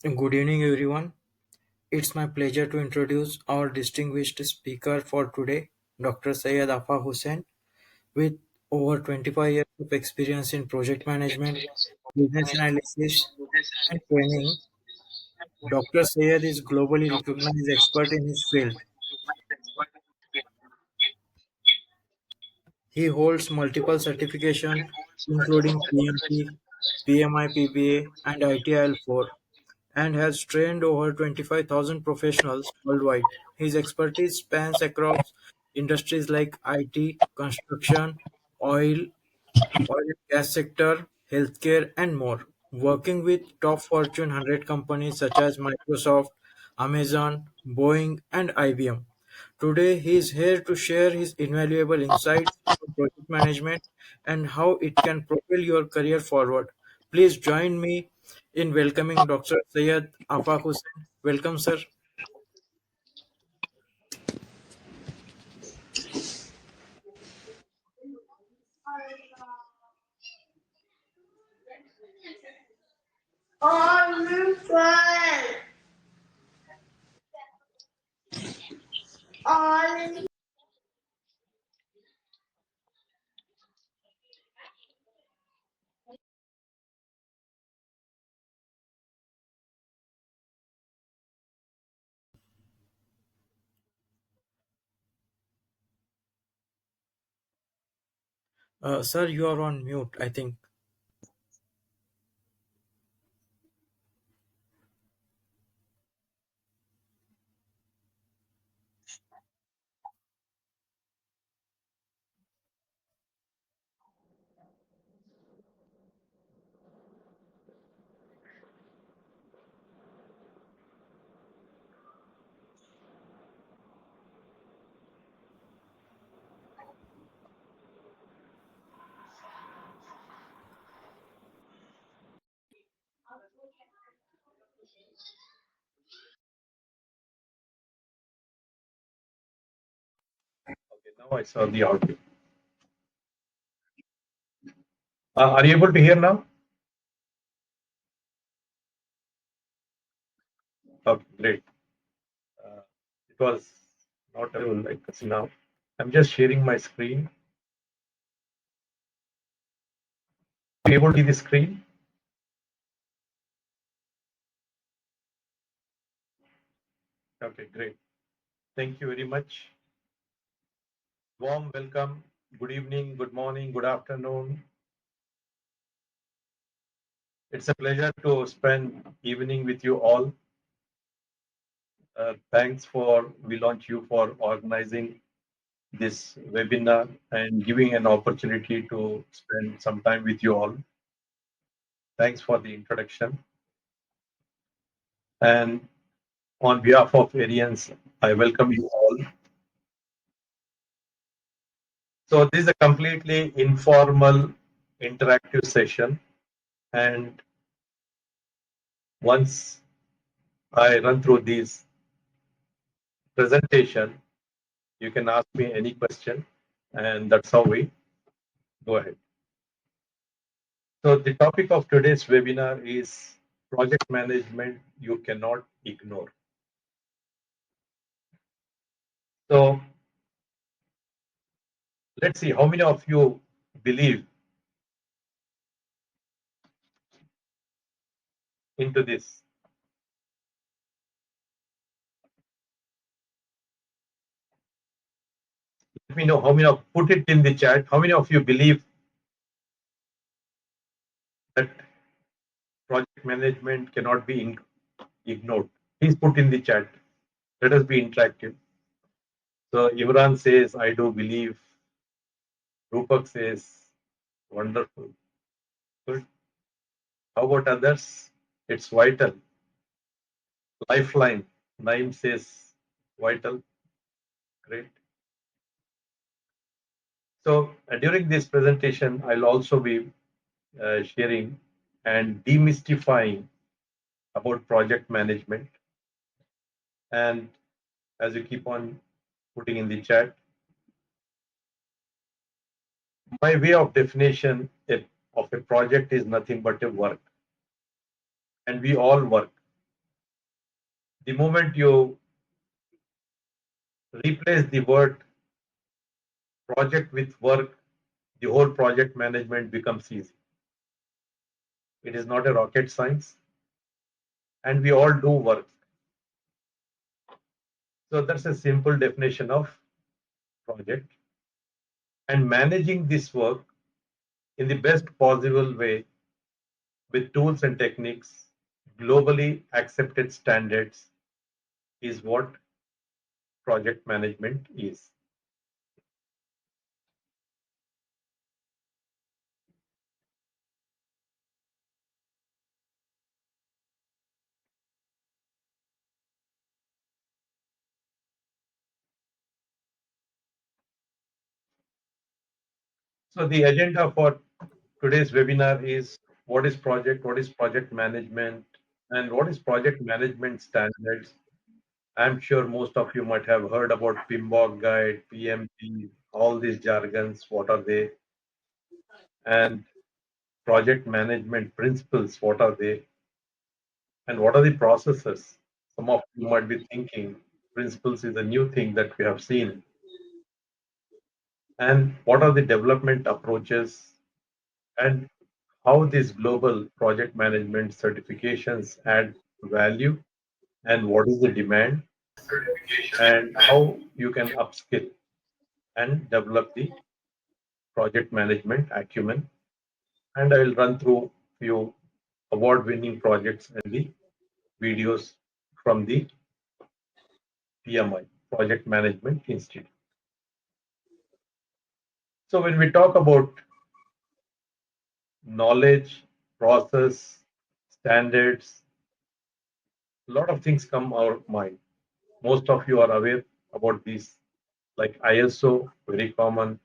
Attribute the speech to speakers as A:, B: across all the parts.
A: Good evening, everyone. It's my pleasure to introduce our distinguished speaker for today, Dr. Syed Afa Hussain. With over 25 years of experience in project management, business analysis, and training, Dr. Syed is globally recognized expert in his field. He holds multiple certifications, including PMP, PMI and ITIL 4, and has trained over 25,000 professionals worldwide. His expertise spans across industries like IT, construction, oil, oil and gas sector, healthcare, and more, working with top Fortune 100 companies such as Microsoft, Amazon, Boeing, and IBM. Today, he is here to share his invaluable insights on project management and how it can propel your career forward. Please join me in welcoming Dr. Syed Afaq Hussain. Welcome, sir. Sir, you are on mute, I think.
B: Okay, now I saw the audio. Are you able to hear now? Okay, great. It was not available like this now. I'm just sharing my screen. Are you able to see the screen? Okay, great. Thank you very much. Warm welcome. Good evening, good morning, good afternoon. It's a pleasure to spend evening with you all. Thanks for launch you for organizing this webinar and giving an opportunity to spend some time with you all. Thanks for the introduction. And on behalf of Arians, I welcome you all. So this is a completely informal, interactive session. And once I run through this presentation, you can ask me any question, and that's how we go ahead. So the topic of today's webinar is project management you cannot ignore. So let's see how many of you believe into this. Let me know how many of put it in the chat. How many of you believe that project management cannot be ignored? Please put in the chat. Let us be interactive. So Imran says, I do believe. Rupak says, wonderful. Good. How about others? It's vital. Lifeline. Naim says, vital. Great. So during this presentation, I'll also be sharing and demystifying about project management. And as you keep on putting in the chat, my way of definition of a project is nothing but a work. And we all work. The moment you replace the word project with work, the whole project management becomes easy. It is not a rocket science, and we all do work. So that's a simple definition of project. And managing this work in the best possible way with tools and techniques, globally accepted standards is what project management is. So the agenda for today's webinar is what is project management, and what is project management standards. I'm sure most of you might have heard about PMBOK guide, PMP, all these jargons, what are they? And project management principles, what are they? And what are the processes? Some of you might be thinking principles is a new thing that we have seen. And what are the development approaches, and how these global project management certifications add value, and what is the demand, and how you can upskill and develop the project management acumen. And I will run through few award-winning projects and the videos from the PMI, Project Management Institute. So when we talk about knowledge, process, standards, a lot of things come our mind. Most of you are aware about these, like ISO, very common,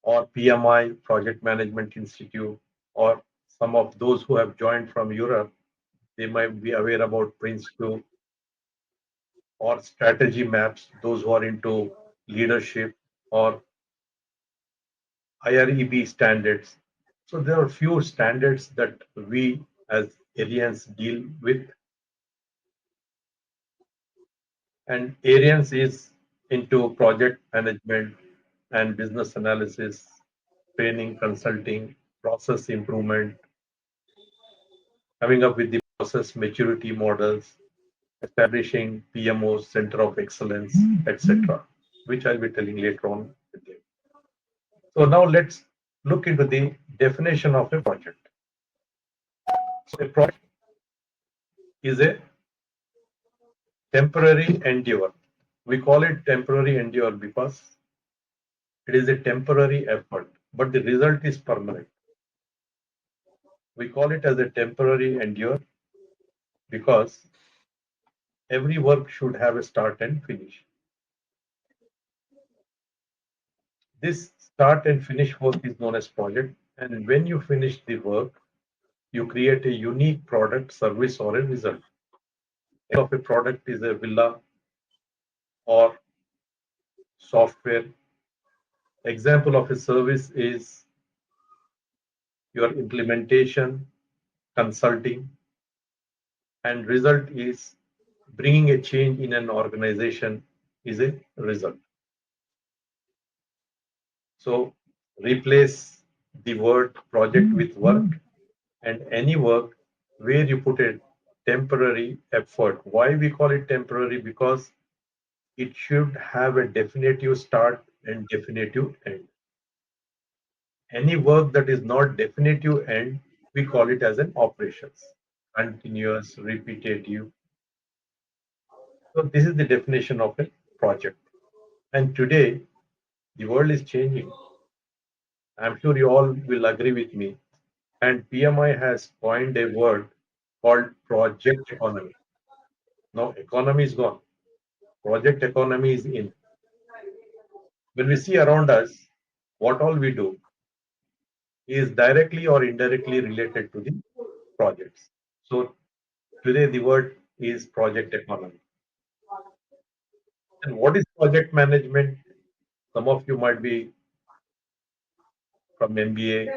B: or PMI, Project Management Institute, or some of those who have joined from Europe, they might be aware about Prince2 or strategy maps, those who are into leadership, or IREB standards. So there are few standards that we as Arians deal with, and Arians is into project management and business analysis, training, consulting, process improvement, coming up with the process maturity models, establishing PMOs, Center of Excellence, etc., which I'll be telling later on. So now let's look into the definition of a project. So a project is a temporary endeavor. We call it temporary endeavor because it is a temporary effort, but the result is permanent. We call it as a temporary endeavor because every work should have a start and finish. This start and finish work is known as project, and when you finish the work, you create a unique product, service, or a result. Of a product is a villa or software. Example of a service is your implementation, consulting, and result is bringing a change in an organization is a result. So replace the word project with work, and any work where you put a temporary effort. Why we call it temporary? Because it should have a definitive start and definitive end. Any work that is not definitive end, we call it as an operations, continuous, repetitive. So this is the definition of a project. And today, the world is changing. I'm sure you all will agree with me. And PMI has coined a word called project economy. Now, economy is gone. Project economy is in. When we see around us, what all we do is directly or indirectly related to the projects. So today the word is project economy. And what is project management? Some of you might be from MBA,